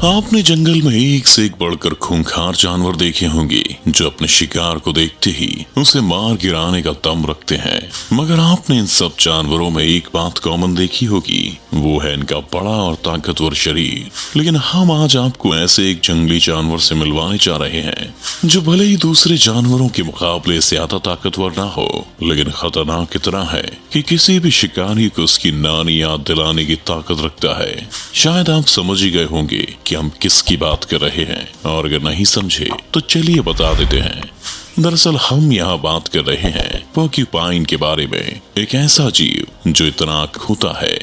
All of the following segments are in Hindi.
आपने जंगल में एक से एक बढ़कर खूंखार जानवर देखे होंगे जो अपने शिकार को देखते ही उसे मार गिराने का दम रखते हैं। मगर आपने इन सब जानवरों में एक बात कॉमन देखी होगी, वो है इनका बड़ा और ताकतवर शरीर। लेकिन हम आज आपको ऐसे एक जंगली जानवर से मिलवाने जा रहे हैं जो भले ही दूसरे जानवरों के मुकाबले ज्यादा ताकतवर ना हो, लेकिन खतरनाक इतना है कि किसी भी शिकारी को उसकी नानी याद दिलाने की ताकत रखता है। शायद आप समझ ही गए होंगे कि हम किसकी बात कर रहे हैं, और अगर नहीं समझे तो चलिए बता देते हैं। दरअसल हम यहाँ बात कर रहे हैं पोर्क्यूपाइन के बारे में, एक ऐसा जीव जो इतना खूंटा है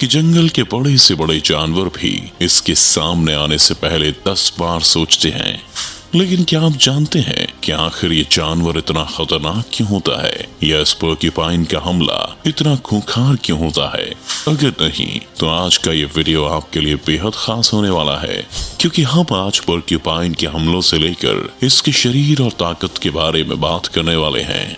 कि जंगल के बड़े से बड़े जानवर भी इसके सामने आने से पहले 10 बार सोचते हैं। लेकिन क्या आप जानते हैं कि आखिर ये जानवर इतना खतरनाक क्यों होता है, या इस पोर्क्यूपाइन का हमला इतना खूंखार क्यों होता है? अगर नहीं तो आज का ये वीडियो आपके लिए बेहद खास होने वाला है, क्योंकि हम आज पोर्क्यूपाइन के हमलों से लेकर इसके शरीर और ताकत के बारे में बात करने वाले हैं।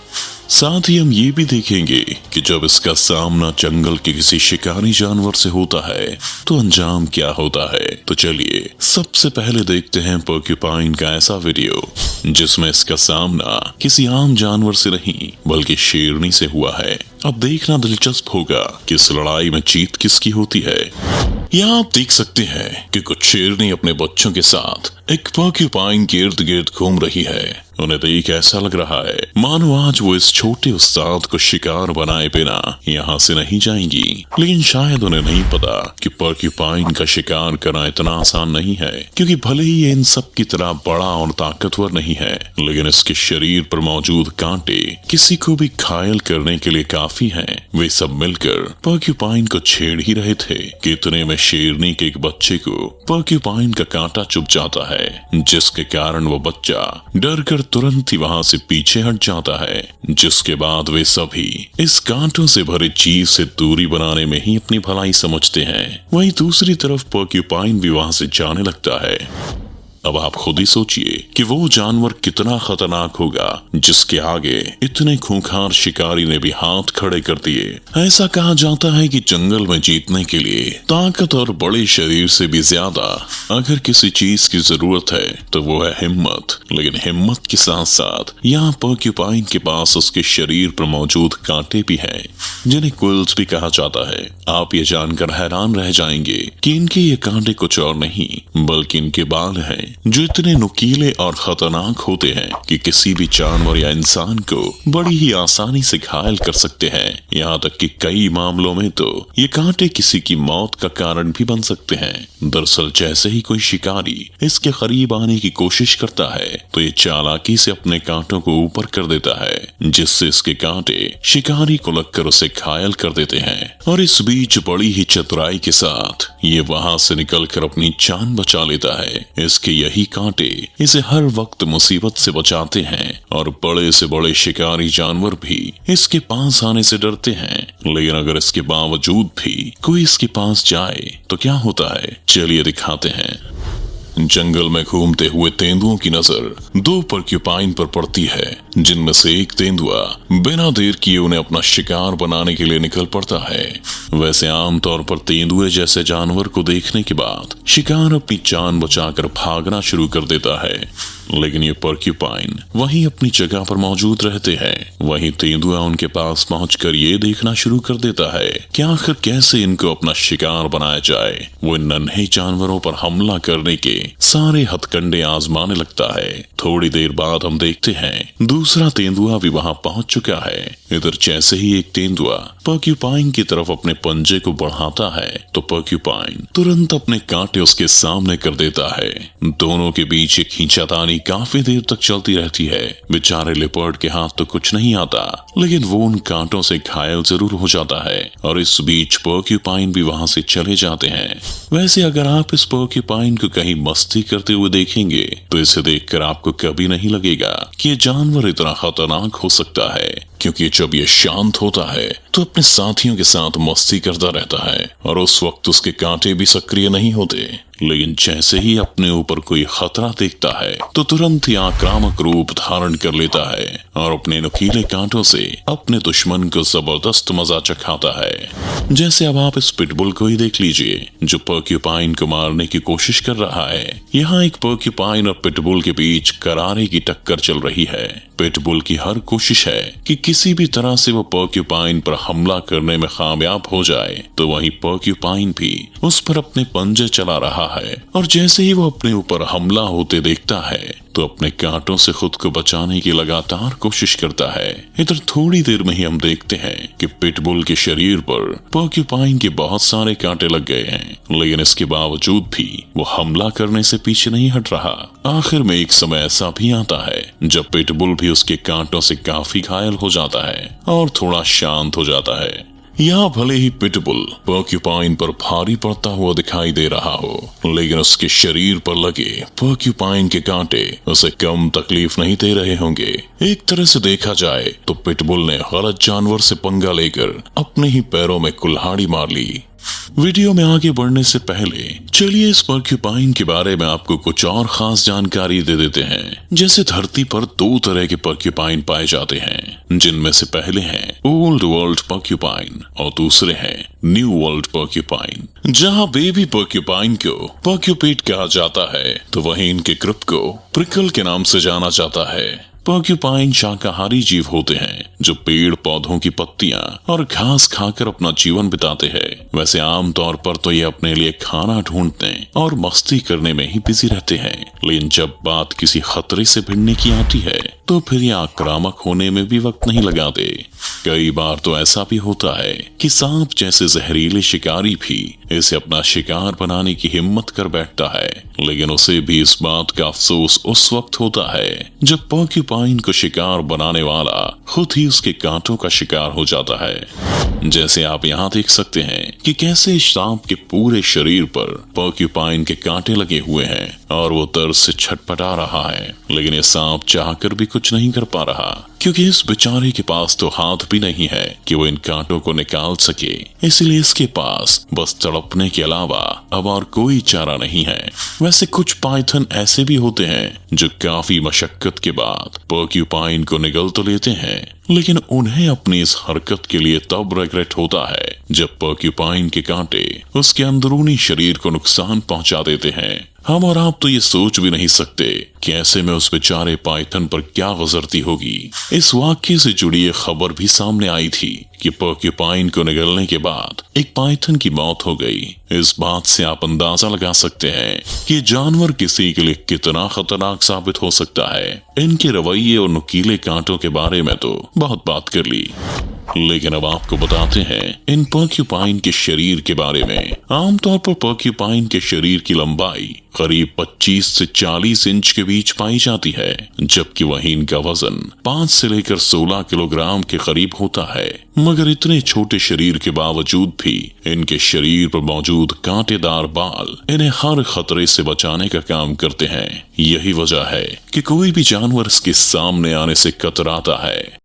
साथ ही हम ये भी देखेंगे कि जब इसका सामना जंगल के किसी शिकारी जानवर से होता है तो अंजाम क्या होता है। तो चलिए सबसे पहले देखते हैं पोर्क्यूपाइन का ऐसा वीडियो जिसमें इसका सामना किसी आम जानवर से नहीं बल्कि शेरनी से हुआ है। अब देखना दिलचस्प होगा कि इस लड़ाई में जीत किसकी होती है। यहाँ आप देख सकते हैं कि कुछ शेरनी अपने बच्चों के साथ एक पोर्क्यूपाइन के इर्द गिर्द घूम रही है। उन्हें देख ऐसा लग रहा है मानो आज वो इस छोटे उस्ताद को शिकार बनाए बिना यहाँ से नहीं जाएंगी। लेकिन शायद उन्हें नहीं पता कि पोर्क्यूपाइन का शिकार करना इतना आसान नहीं है, क्योंकि भले ही ये इन सब की तरह बड़ा और ताकतवर नहीं है, लेकिन इसके शरीर पर मौजूद कांटे किसी को भी घायल करने के लिए काफी हैं। वे सब मिलकर पोर्क्यूपाइन को छेड़ ही रहे थे कि इतने में शेरनी के एक बच्चे को पोर्क्यूपाइन का कांटा चुभ जाता है, जिसके कारण वो बच्चा डर कर तुरंत ही वहां से पीछे हट जाता है। जिसके बाद वे सभी इस कांटों से भरे जीव से दूरी बनाने में ही अपनी भलाई समझते हैं। वहीं दूसरी तरफ पोर्क्यूपाइन भी वहां से जाने लगता है। अब आप खुद ही सोचिए कि वो जानवर कितना खतरनाक होगा जिसके आगे इतने खूंखार शिकारी ने भी हाथ खड़े कर दिए। ऐसा कहा जाता है कि जंगल में जीतने के लिए ताकत और बड़े शरीर से भी ज्यादा अगर किसी चीज की जरूरत है तो वो है हिम्मत। लेकिन हिम्मत के साथ साथ यहाँ पोर्क्यूपाइन के पास उसके शरीर पर मौजूद कांटे भी हैं, जिन्हें क्विल्स भी कहा जाता है। आप ये जानकर हैरान रह जाएंगे कि इनके ये कांटे कुछ और नहीं बल्कि इनके बाल हैं, जो इतने नुकीले और खतरनाक होते हैं कि किसी भी जानवर या इंसान को बड़ी ही आसानी से घायल कर सकते हैं। यहाँ तक कि कई मामलों में तो ये कांटे किसी की मौत का कारण भी बन सकते हैं। दरअसल जैसे ही कोई शिकारी इसके करीब आने की कोशिश करता है तो ये चालाकी से अपने कांटों को ऊपर कर देता है, जिससे इसके कांटे शिकारी को लगकर उसे घायल कर देते हैं। और इस बीच बड़ी ही चतुराई के साथ ये वहां से निकलकर अपनी जान बचा लेता है। इसके यही कांटे इसे हर वक्त मुसीबत से बचाते हैं, और बड़े से बड़े शिकारी जानवर भी इसके पास आने से डरते हैं। लेकिन अगर इसके बावजूद भी कोई इसके पास जाए तो क्या होता है, चलिए दिखाते हैं। जंगल में घूमते हुए तेंदुओं की नजर 2 पोर्क्यूपाइन पर पड़ती है, जिनमें से एक तेंदुआ बिना देर किए उन्हें अपना शिकार बनाने के लिए निकल पड़ता है। वैसे आमतौर पर तेंदुए जैसे जानवर को देखने के बाद शिकार अपनी जान बचाकर भागना शुरू कर देता है, लेकिन ये पोर्क्यूपाइन वहीं अपनी जगह पर मौजूद रहते हैं। वहीं तेंदुआ उनके पास पहुंचकर ये देखना शुरू कर देता है कि आखिर कैसे इनको अपना शिकार बनाया जाए। वो इन नन्हे जानवरों पर हमला करने के सारे हथकंडे आजमाने लगता है। थोड़ी देर बाद हम देखते हैं दूसरा तेंदुआ भी वहां पहुंच चुका है। इधर जैसे ही एक तेंदुआ पोर्क्यूपाइन की तरफ अपने पंजे को बढ़ाता है तो पोर्क्यूपाइन तुरंत अपने कांटे उसके सामने कर देता है। दोनों के बीच एक खींचातानी काफी देर तक चलती रहती है। बेचारे लेपर्ड के हाथ तो कुछ नहीं आता, लेकिन वो उन कांटों से घायल जरूर हो जाता है। और इस बीच पोर्क्यूपाइन भी वहां से चले जाते हैं। वैसे अगर आप इस पोर्क्यूपाइन को कहीं मस्ती करते हुए देखेंगे तो इसे देखकर आपको कभी नहीं लगेगा कि ये जानवर इतना खतरनाक हो सकता है, क्योंकि जब ये शांत होता है तो अपने साथियों के साथ मस्ती करता रहता है और उस वक्त उसके कांटे भी सक्रिय नहीं होते। लेकिन जैसे ही अपने ऊपर कोई खतरा देखता है तो तुरंत ही आक्रामक रूप धारण कर लेता है और अपने नुकीले कांटों से अपने दुश्मन को जबरदस्त मजा चखाता है। जैसे अब आप इस पिटबुल को ही देख लीजिए जो पर्क्यूपाइन को मारने की कोशिश कर रहा है। यहाँ एक पर्क्यूपाइन और पिटबुल के बीच करारे की टक्कर चल रही है। पिटबुल की हर कोशिश है कि किसी भी तरह से वो पर्क्यूपाइन पर हमला करने में कामयाब हो जाए, तो वहीं पर्क्यूपाइन भी उस पर अपने पंजे चला रहा है और जैसे ही वो अपने ऊपर हमला होते देखता है तो अपने कांटों से खुद को बचाने की लगातार कोशिश करता है। इधर थोड़ी देर में ही हम देखते हैं कि पिटबुल के शरीर पर पर्क्यूपाइन के बहुत सारे कांटे लग गए हैं, लेकिन इसके बावजूद भी वो हमला करने से पीछे नहीं हट रहा। आखिर में एक समय ऐसा भी आता है जब पिटबुल भी उसके कांटों से काफी घायल हो जाता है और थोड़ा शांत हो जाता है। यहाँ भले ही पिटबुल पर्क्यूपाइन पर भारी पड़ता हुआ दिखाई दे रहा हो, लेकिन उसके शरीर पर लगे पर्क्यूपाइन के कांटे उसे कम तकलीफ नहीं दे रहे होंगे। एक तरह से देखा जाए तो पिटबुल ने गलत जानवर से पंगा लेकर अपने ही पैरों में कुल्हाड़ी मार ली। वीडियो में आगे बढ़ने से पहले चलिए इस पर्क्यूपाइन के बारे में आपको कुछ और खास जानकारी दे देते हैं। जैसे धरती पर दो तरह के पर्क्यूपाइन पाए जाते हैं, जिनमें से पहले हैं ओल्ड वर्ल्ड पर्क्यूपाइन और दूसरे हैं न्यू वर्ल्ड पर्क्यूपाइन। जहां बेबी पर्क्यूपाइन को पर्क्यूपेट कहा जाता है तो वहीं इनके ग्रुप को प्रिकल के नाम से जाना जाता है। पर्क्यूपाइन शाकाहारी जीव होते हैं जो पेड़ पौधों की पत्तियां और घास खाकर अपना जीवन बिताते हैं। वैसे आमतौर पर तो ये अपने लिए खाना ढूंढते और मस्ती करने में ही बिजी रहते हैं, लेकिन जब बात किसी खतरे से भिड़ने की आती है तो फिर ये आक्रामक होने में भी वक्त नहीं लगाते। कई बार तो ऐसा भी होता है कि सांप जैसे जहरीले शिकारी भी इसे अपना शिकार बनाने की हिम्मत कर बैठता है, लेकिन उसे भी इस बात का अफसोस उस वक्त होता है जब पर्क्यूपाइन को शिकार बनाने वाला खुद ही उसके कांटों का शिकार हो जाता है। जैसे आप यहाँ देख सकते हैं कि कैसे सांप के पूरे शरीर पर पर्क्यूपाइन के कांटे लगे हुए हैं और वो दर्द से छटपटा रहा है, लेकिन ये सांप चाहकर भी कुछ नहीं कर पा रहा क्योंकि इस बेचारे के पास तो हाथ भी नहीं है कि वो इन कांटों को निकाल सके। इसलिए इसके पास बस तड़पने के अलावा अब और कोई चारा नहीं है। वैसे कुछ पाइथन ऐसे भी होते हैं जो काफी मशक्कत के बाद पर्क्यूपाइन को निगल तो लेते हैं, लेकिन उन्हें अपनी इस हरकत के लिए तब रिग्रेट होता है जब पर्क्यूपाइन के कांटे उसके अंदरूनी शरीर को नुकसान पहुंचा देते हैं। हम और आप तो ये सोच भी नहीं सकते कि ऐसे में उस बेचारे पाइथन पर क्या गुजरती होगी। इस वाक्य से जुड़ी एक खबर भी सामने आई थी कि पर्क्यूपाइन को निगलने के बाद एक पाइथन की मौत हो गई। इस बात से आप अंदाजा लगा सकते हैं कि जानवर किसी के लिए कितना खतरनाक साबित हो सकता है। इनके रवैये और नुकीले कांटों के बारे में तो बहुत बात कर ली, लेकिन अब आपको बताते हैं इन पर्क्यूपाइन के शरीर के बारे में। आमतौर पर पर्क्यूपाइन के शरीर की लंबाई करीब 25 से 40 इंच के बीच पाई जाती है, जबकि वहीं इनका वजन 5 से लेकर 16 किलोग्राम के करीब होता है। मगर इतने छोटे शरीर के बावजूद भी इनके शरीर पर मौजूद कांटेदार बाल इन्हें हर खतरे से बचाने का काम करते हैं। यही वजह है कि कोई भी जानवर इसके सामने आने से कतराता है।